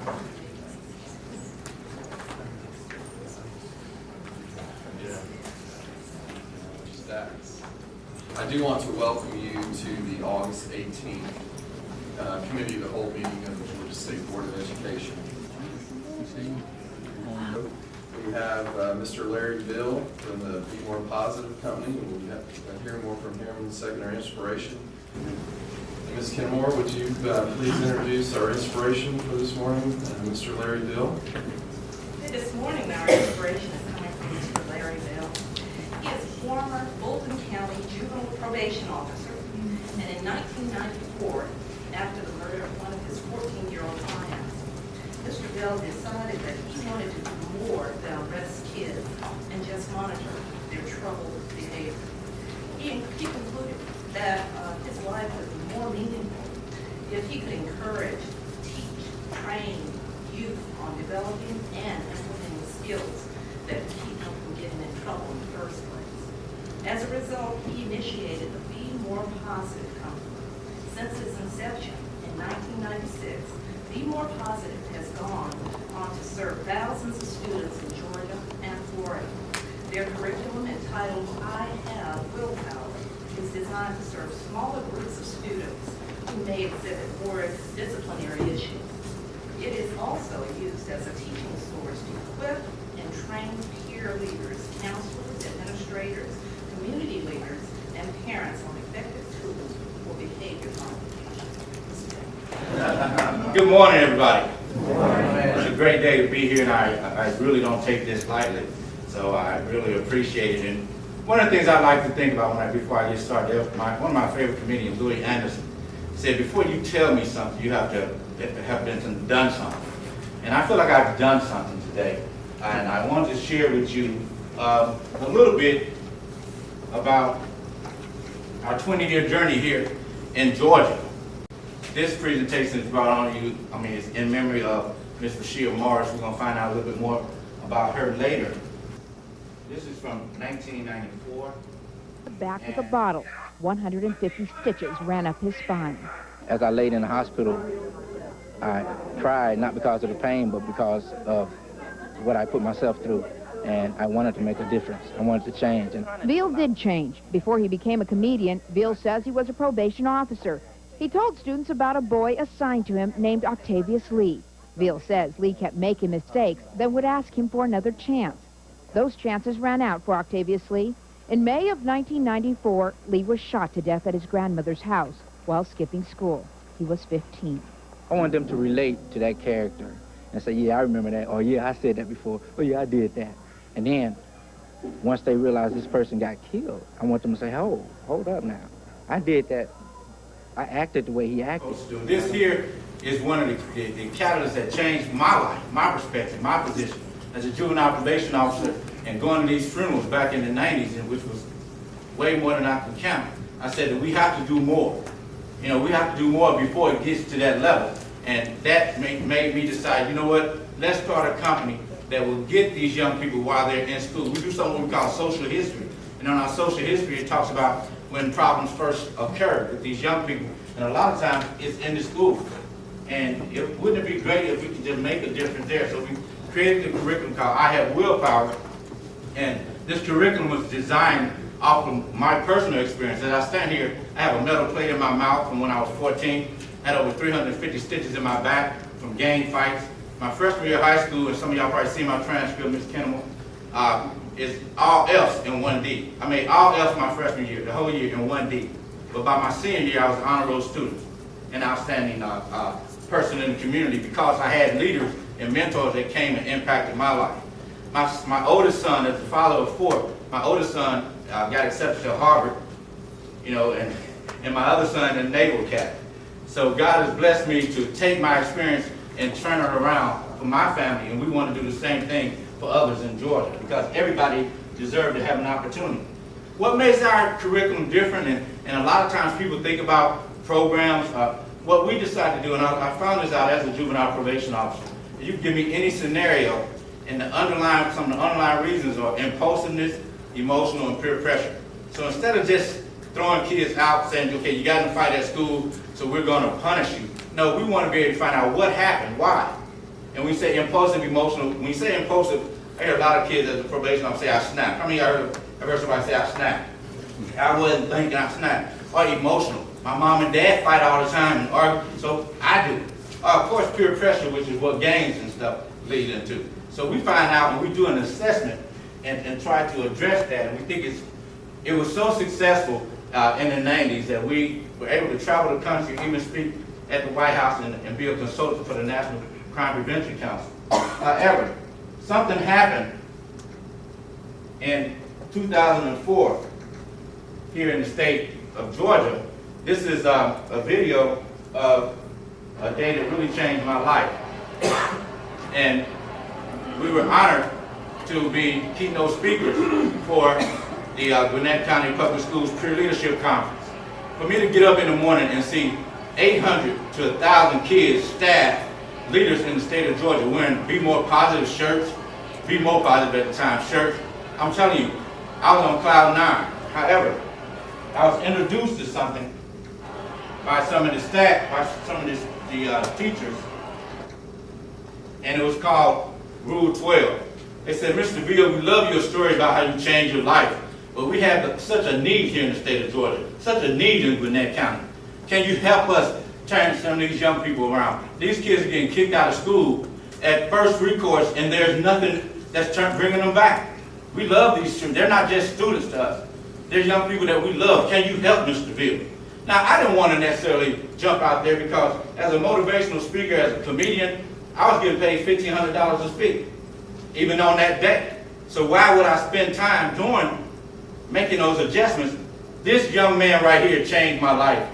I do want to welcome you to the August 18th Committee of the Whole meeting of the Georgia State Board of Education. We have Mr. Larry Veal from the Be More Positive Company, and we'll hear more from him in the secondary inspiration. And Ms. Kenmore, would you please introduce our inspiration for this morning, Mr. Larry Veal? This morning, our inspiration is coming from Mr. Larry Veal. He is former Fulton County juvenile probation officer, and in 1994, after the murder of one of his 14-year-old clients, Mr. Veal decided that he wanted to do more than arrest kids and just monitor their troubled behavior. He concluded that his life would be more meaningful if he could encourage, teach, train youth on developing and implementing skills that would keep them from getting in trouble in the first place. As a result, he initiated the Be More Positive Company. Since its inception in 1996, Be More Positive has gone on to serve thousands of students in Georgia and Florida. Their curriculum, entitled I Have Willpower, is designed to serve smaller groups of students who may exhibit more disciplinary issues. It is also used as a teaching source to equip and train peer leaders, counselors, administrators, community leaders, and parents on effective tools for behavior modification. Good morning, everybody. It's a great day to be here, and I really don't take this lightly, so I really appreciate it. And one of the things I like to think about before I get started, one of my favorite comedians, Louis Anderson, said, before you tell me something, you have to have done something. And I feel like I've done something today. And I wanted to share with you a little bit about our 20-year journey here in Georgia. This presentation is brought on to you, it's in memory of Ms. Rashia Morris. We're going to find out a little bit more about her later. This is from 1994. Back with a bottle. 150 stitches ran up his spine. As I laid in the hospital, I cried, not because of the pain, but because of what I put myself through. And I wanted to make a difference. I wanted to change. And Veal did change. Before he became a comedian, Veal says he was a probation officer. He told students about a boy assigned to him named Octavius Lee. Veal says Lee kept making mistakes, then would ask him for another chance. Those chances ran out for Octavius Lee. In May of 1994, Lee was shot to death at his grandmother's house while skipping school. He was 15. I wanted them to relate to that character and say, yeah, I remember that, or yeah, I said that before, or yeah, I did that. And then, once they realized this person got killed, I want them to say, oh, hold up now. I did that. I acted the way he acted. This here is one of the catalysts that changed my life, my perspective, my position as a juvenile probation officer, and going to these funerals back in the 90s, which was way more than I could count. I said that we have to do more. We have to do more before it gets to that level. And that made me decide, you know what, let's start a company that will get these young people while they're in school. We do something we call social history. And on our social history, it talks about when problems first occurred with these young people. And a lot of times, it's in the school. And wouldn't it be great if we could just make a difference there? So we created a curriculum called I Have Willpower. And this curriculum was designed off of my personal experience. As I stand here, I have a metal plate in my mouth from when I was 14. I had over 350 stitches in my back from gang fights. My freshman year of high school, and some of y'all probably see my transcript, Ms. Kenmore, is all F's in 1D. I made all F's my freshman year, the whole year in 1D. But by my senior year, I was an honor roll student, an outstanding person in the community because I had leaders and mentors that came and impacted my life. My oldest son, as the father of four, my oldest son got accepted to Harvard, and my other son in Naval Academy. So God has blessed me to take my experience and turn it around for my family, and we want to do the same thing for others in Georgia because everybody deserves to have an opportunity. What makes our curriculum different, and a lot of times people think about programs, what we decide to do, and I found this out as a juvenile probation officer, you can give me any scenario, and some of the underlying reasons are impulsiveness, emotional, and peer pressure. So instead of just throwing kids out saying, okay, you got in a fight at school, so we're going to punish you. No, we want to be able to find out what happened, why. And when we say impulsive, emotional, when you say impulsive, I hear a lot of kids as a probation officer say, I snap. How many of y'all have heard somebody say, I snap? I wasn't thinking, I snap. Or emotional. My mom and dad fight all the time and argue, so I do. Of course, peer pressure, which is what gangs and stuff lead into. So we find out when we do an assessment and try to address that, and we think it was so successful in the 90s that we were able to travel the country, even speak at the White House and be a consultant for the National Crime Prevention Council. However, something happened in 2004 here in the state of Georgia. This is a video of a day that really changed my life. And we were honored to be keynote speakers for the Gwinnett County Public Schools Peer Leadership Conference. For me to get up in the morning and see 800 to 1,000 kids, staff, leaders in the state of Georgia wearing Be More Positive shirts, Be More Positive at the time shirts, I'm telling you, I was on cloud 9. However, I was introduced to something by some of the staff, by some of the teachers, and it was called Rule 12. They said, Mr. Veal, we love your story about how you changed your life, but we have such a need here in the state of Georgia, such a need in Gwinnett County. Can you help us turn some of these young people around? These kids are getting kicked out of school at first recourse, and there's nothing that's bringing them back. We love these students. They're not just students to us. They're young people that we love. Can you help, Mr. Veal? Now, I didn't want to necessarily jump out there because as a motivational speaker, as a comedian, I was getting paid $1,500 to speak, even on that day. So why would I spend time making those adjustments? This young man right here changed my life.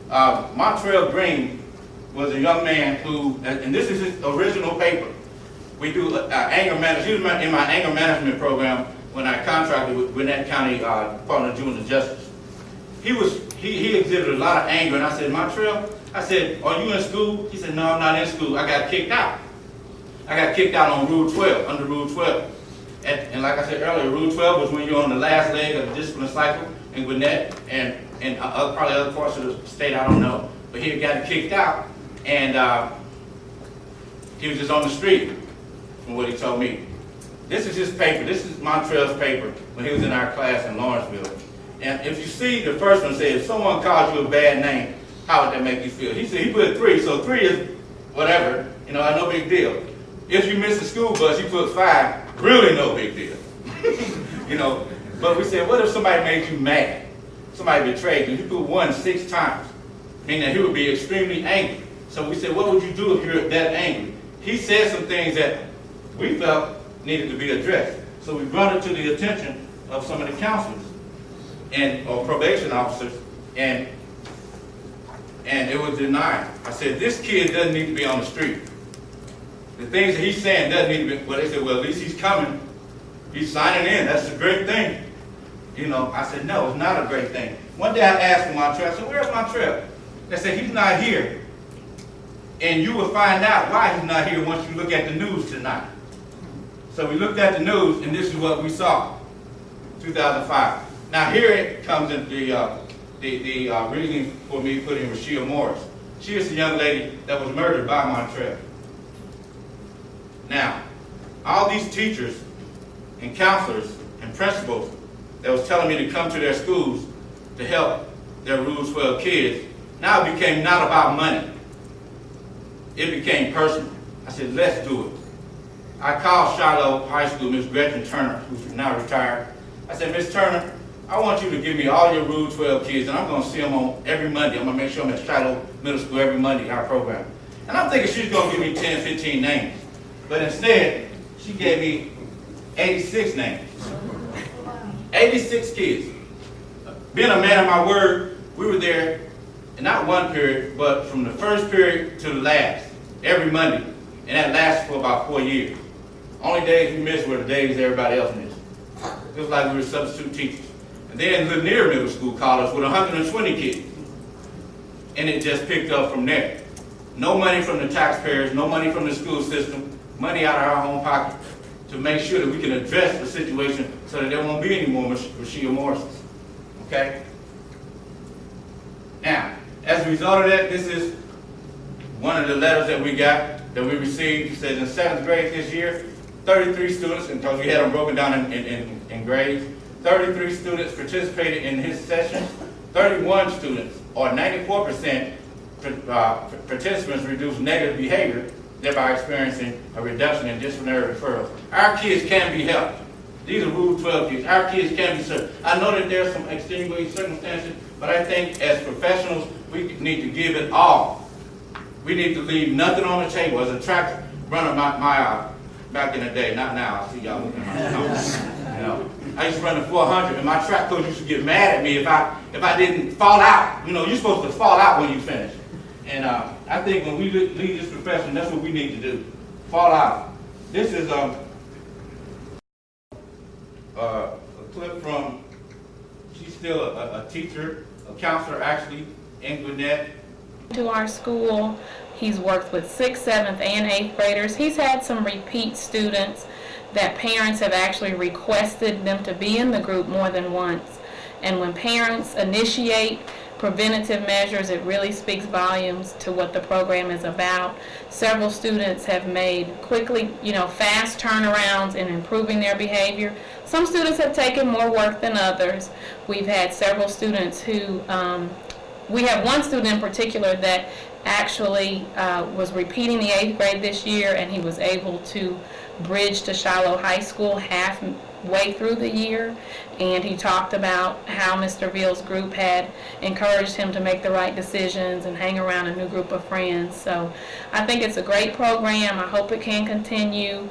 Montrell Green was a young man who, and this is his original paper. We do anger management. He was in my anger management program when I contracted with Gwinnett County Department of Juvenile Justice. He exhibited a lot of anger, and I said, Montrell, I said, are you in school? He said, no, I'm not in school. I got kicked out. I got kicked out on Rule 12, under Rule 12. And like I said earlier, Rule 12 was when you're on the last leg of the discipline cycle in Gwinnett and probably other parts of the state, I don't know. But he had gotten kicked out, and he was just on the street, from what he told me. This is his paper. This is Montrell's paper when he was in our class in Lawrenceville. And if you see, the first one says, if someone calls you a bad name, how would that make you feel? He said he put 3, so 3 is whatever, no big deal. If you miss the school bus, he put 5, really no big deal. But we said, what if somebody made you mad? Somebody betrayed you. He put 1 6 times, meaning that he would be extremely angry. So we said, what would you do if you're that angry? He said some things that we felt needed to be addressed. So we brought it to the attention of some of the counselors or probation officers, and it was denied. I said, this kid doesn't need to be on the street. The things that he's saying doesn't need to be, well, they said, well, at least he's coming. He's signing in. That's a great thing. I said, no, it's not a great thing. One day I asked for Montrell, I said, where's Montrell? They said, he's not here. And you will find out why he's not here once you look at the news tonight. So we looked at the news, and this is what we saw, 2005. Now here it comes in the reasoning for me putting Rashia Morris. She is the young lady that was murdered by Montrell. Now, all these teachers and counselors and principals that was telling me to come to their schools to help their Rule 12 kids, now it became not about money. It became personal. I said, let's do it. I called Shiloh High School, Miss Gretchen Turner, who's now retired. I said, Miss Turner, I want you to give me all your Rule 12 kids, and I'm going to see them on every Monday. I'm going to make sure I'm at Shiloh Middle School every Monday, our program. And I'm thinking she's going to give me 10, 15 names. But instead, she gave me 86 names. 86 kids. Being a man of my word, we were there, in not one period, but from the first period to the last, every Monday. And that lasted for about 4 years. Only days we missed were the days everybody else missed. It was like we were substitute teachers. And then Lanier Middle School called us with 120 kids. And it just picked up from there. No money from the taxpayers, no money from the school system, money out of our own pocket to make sure that we can address the situation so that there won't be any more Rashia Morrises. Okay? Now, as a result of that, this is one of the letters that we received says in 7th grade this year, 33 students, and because we had them broken down in grades, 33 students participated in his session. 31 students, or 94% participants, reduced negative behavior, thereby experiencing a reduction in disciplinary referrals. Our kids can be helped. These are Rule 12 kids. Our kids can be served. I know that there's some extenuating circumstances, but I think as professionals, we need to give it all. We need to leave nothing on the table. As a track runner, back in the day, not now. I see y'all looking at my nose. You know, I used to run the 400, and my track coach used to get mad at me if I didn't fall out. You know, you're supposed to fall out when you finish. And I think when we leave this profession, that's what we need to do. Fall out. This is a clip from, she's still a teacher, a counselor actually, in Gwinnett. To our school. He's worked with 6th, 7th, and 8th graders. He's had some repeat students that parents have actually requested them to be in the group more than once. And when parents initiate preventative measures, it really speaks volumes to what the program is about. Several students have made quickly, fast turnarounds in improving their behavior. Some students have taken more work than others. We've had several students who, we have one student in particular that actually was repeating the 8th grade this year, and he was able to bridge to Shiloh High School halfway through the year. And he talked about how Mr. Veal's group had encouraged him to make the right decisions and hang around a new group of friends. So I think it's a great program. I hope it can continue.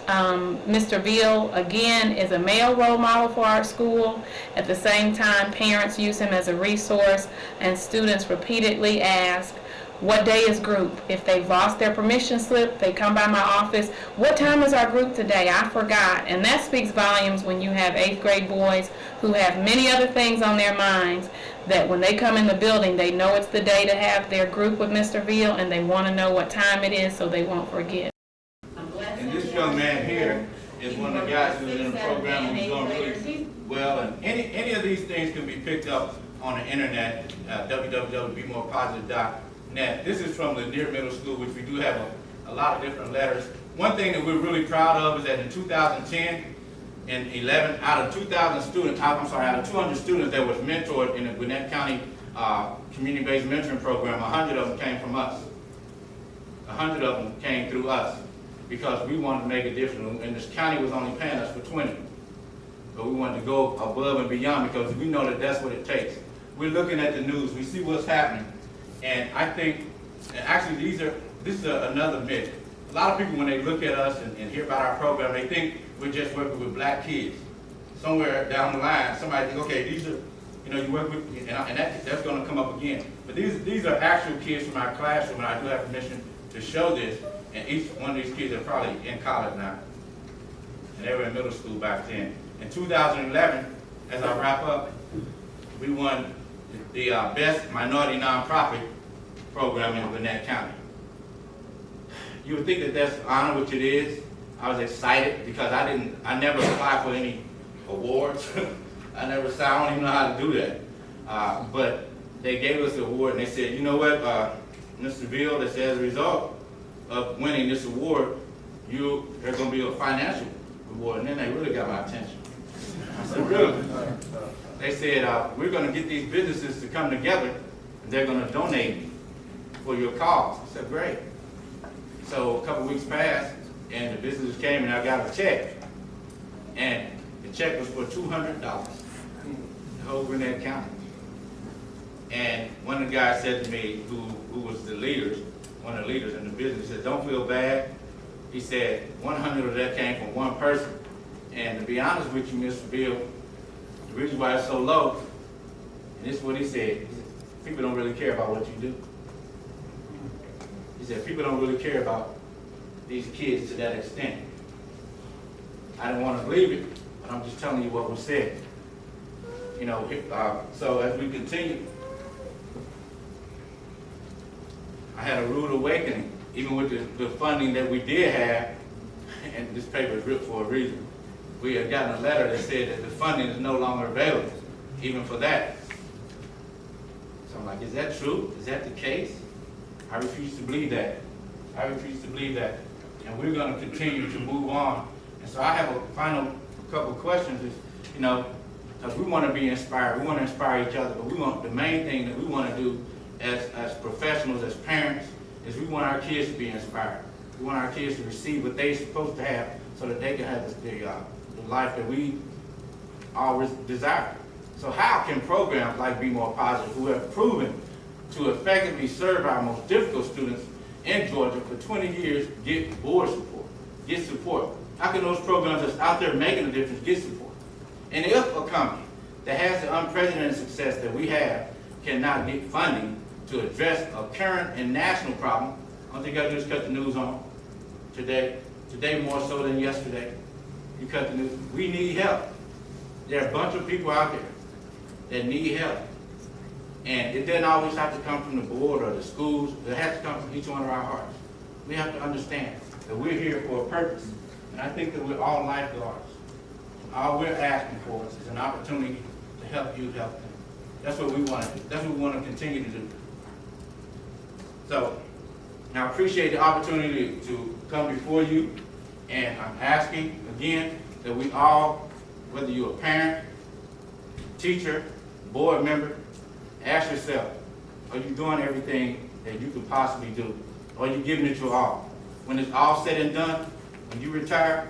Mr. Veal, again, is a male role model for our school. At the same time, parents use him as a resource, and students repeatedly ask, what day is group? If they've lost their permission slip, they come by my office, what time is our group today? I forgot. And that speaks volumes when you have 8th grade boys who have many other things on their minds, that when they come in the building, they know it's the day to have their group with Mr. Veal, and they want to know what time it is so they won't forget. And this young man here is one of the guys who's in the program who's doing really well. And any of these things can be picked up on the internet, www.bemorepositive.net. This is from the Near Middle School, which we do have a lot of different letters. One thing that we're really proud of is that in 2010 and 11, out of 200 students that was mentored in the Gwinnett County community-based mentoring program, 100 of them came from us. 100 of them came through us, because we wanted to make a difference, and this county was only paying us for 20. But we wanted to go above and beyond, because we know that that's what it takes. We're looking at the news, we see what's happening, and I think, and actually this is another myth. A lot of people, when they look at us and hear about our program, they think we're just working with black kids. Somewhere down the line, somebody think, okay, these are, you work with, and that's going to come up again. But these are actual kids from our classroom, and I do have permission to show this. And each one of these kids are probably in college now. And they were in middle school back then. In 2011, as I wrap up, we won the best minority nonprofit program in Gwinnett County. You would think that that's an honor, which it is. I was excited because I never applied for any awards. I don't even know how to do that. But they gave us the award, and they said, you know what, Mr. Veal, they said, as a result of winning this award, there's going to be a financial reward. And then they really got my attention. I said, really? They said, we're going to get these businesses to come together, and they're going to donate for your cause. I said, great. So a couple weeks passed, and the businesses came, and I got a check. And the check was for $200, the whole Gwinnett County. And one of the guys said to me, who was one of the leaders in the business, he said, don't feel bad. He said, 100 of that came from one person. And to be honest with you, Mr. Veal, the reason why it's so low, and this is what he said, people don't really care about what you do. He said, people don't really care about these kids to that extent. I didn't want to believe it, but I'm just telling you what was said. So as we continue, I had a rude awakening, even with the funding that we did have, and this paper is written for a reason. We had gotten a letter that said that the funding is no longer available, even for that. So I'm like, is that true? Is that the case? I refuse to believe that. I refuse to believe that. And we're going to continue to move on. And so I have a final couple of questions is, you know, because we want to be inspired. We want to inspire each other, but we want the main thing that we want to do as professionals, as parents, is we want our kids to be inspired. We want our kids to receive what they're supposed to have so that they can have the life that we always desire. So how can programs like Be More Positive, who have proven to effectively serve our most difficult students in Georgia for 20 years, get board support, get support? How can those programs that's out there making a difference get support? And if a company that has the unprecedented success that we have cannot get funding to address a current and national problem, all you got to do is cut the news on today more so than yesterday. You cut the news. We need help. There are a bunch of people out there that need help. And it doesn't always have to come from the board or the schools. It has to come from each one of our hearts. We have to understand that we're here for a purpose. And I think that we're all lifeguards. All we're asking for is an opportunity to help you help them. That's what we want to do. That's what we want to continue to do. So, I appreciate the opportunity to come before you, and I'm asking again that we all, whether you're a parent, teacher, board member, ask yourself, are you doing everything that you could possibly do? Or are you giving it your all? When it's all said and done, when you retire,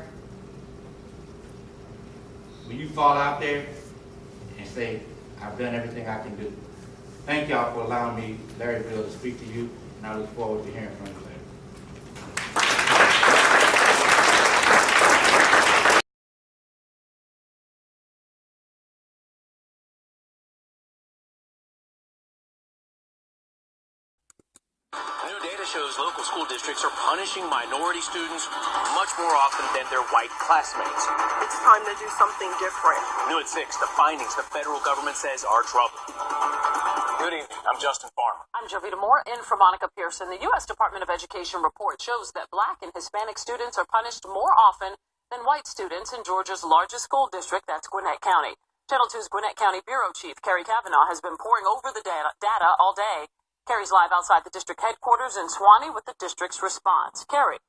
will you fall out there and say, I've done everything I can do? Thank y'all for allowing me, Larry Veal, to speak to you, and I look forward to hearing from you later. New data shows local school districts are punishing minority students much more often than their white classmates. It's time to do something different. New at 6, the findings the federal government says are troubling. Good evening. I'm Justin Farmer. I'm Jovita Moore in for Monica Pearson. The U.S. Department of Education report shows that Black and Hispanic students are punished more often than white students in Georgia's largest school district, that's Gwinnett County. Channel 2's Gwinnett County Bureau Chief Kerry Kavanaugh has been poring over the data all day. Kerry's live outside the district headquarters in Suwanee with the district's response. Kerry.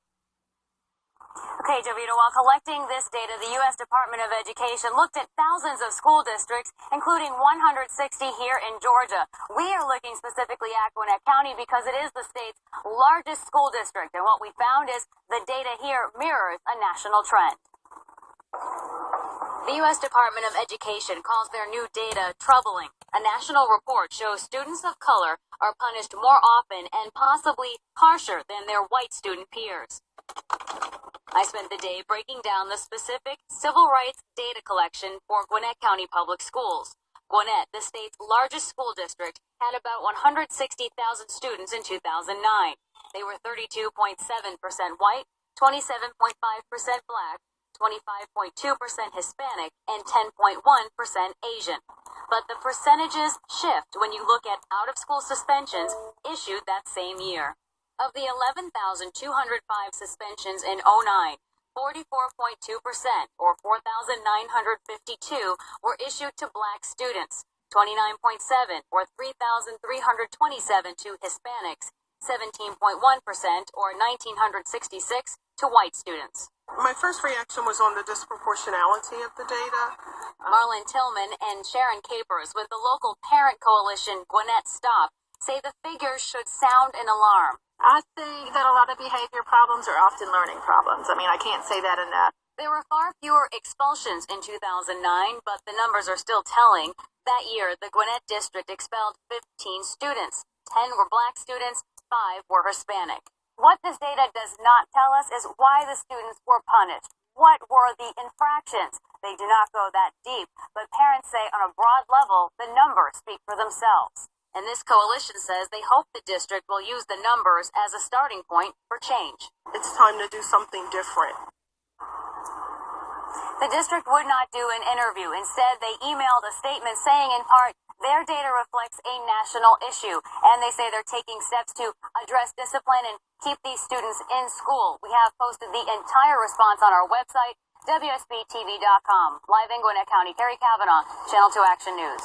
Okay, Jovita, while collecting this data, the U.S. Department of Education looked at thousands of school districts, including 160 here in Georgia. We are looking specifically at Gwinnett County because it is the state's largest school district, and what we found is the data here mirrors a national trend. The U.S. Department of Education calls their new data troubling. A national report shows students of color are punished more often and possibly harsher than their white student peers. I spent the day breaking down the specific civil rights data collection for Gwinnett County Public Schools. Gwinnett, the state's largest school district, had about 160,000 students in 2009. They were 32.7% white, 27.5% black, 25.2% Hispanic, and 10.1% Asian. But the percentages shift when you look at out-of-school suspensions issued that same year. Of the 11,205 suspensions in 09, 44.2%, or 4,952, were issued to black students, 29.7%, or 3,327 to Hispanics, 17.1%, or 1,966 to white students. My first reaction was on the disproportionality of the data. Marlon Tillman and Sharon Capers with the local parent coalition Gwinnett Stop say the figures should sound an alarm. I think that a lot of behavior problems are often learning problems. I mean, I can't say that enough. There were far fewer expulsions in 2009, but the numbers are still telling. That year, the Gwinnett district expelled 15 students. 10 were black students, 5 were Hispanic. What this data does not tell us is why the students were punished. What were the infractions? They do not go that deep, but parents say on a broad level, the numbers speak for themselves. And this coalition says they hope the district will use the numbers as a starting point for change. It's time to do something different. The district would not do an interview. Instead, they emailed a statement saying, in part, their data reflects a national issue, and they say they're taking steps to address discipline and keep these students in school. We have posted the entire response on our website, WSBTV.com. Live in Gwinnett County, Kerry Kavanaugh, Channel 2 Action News.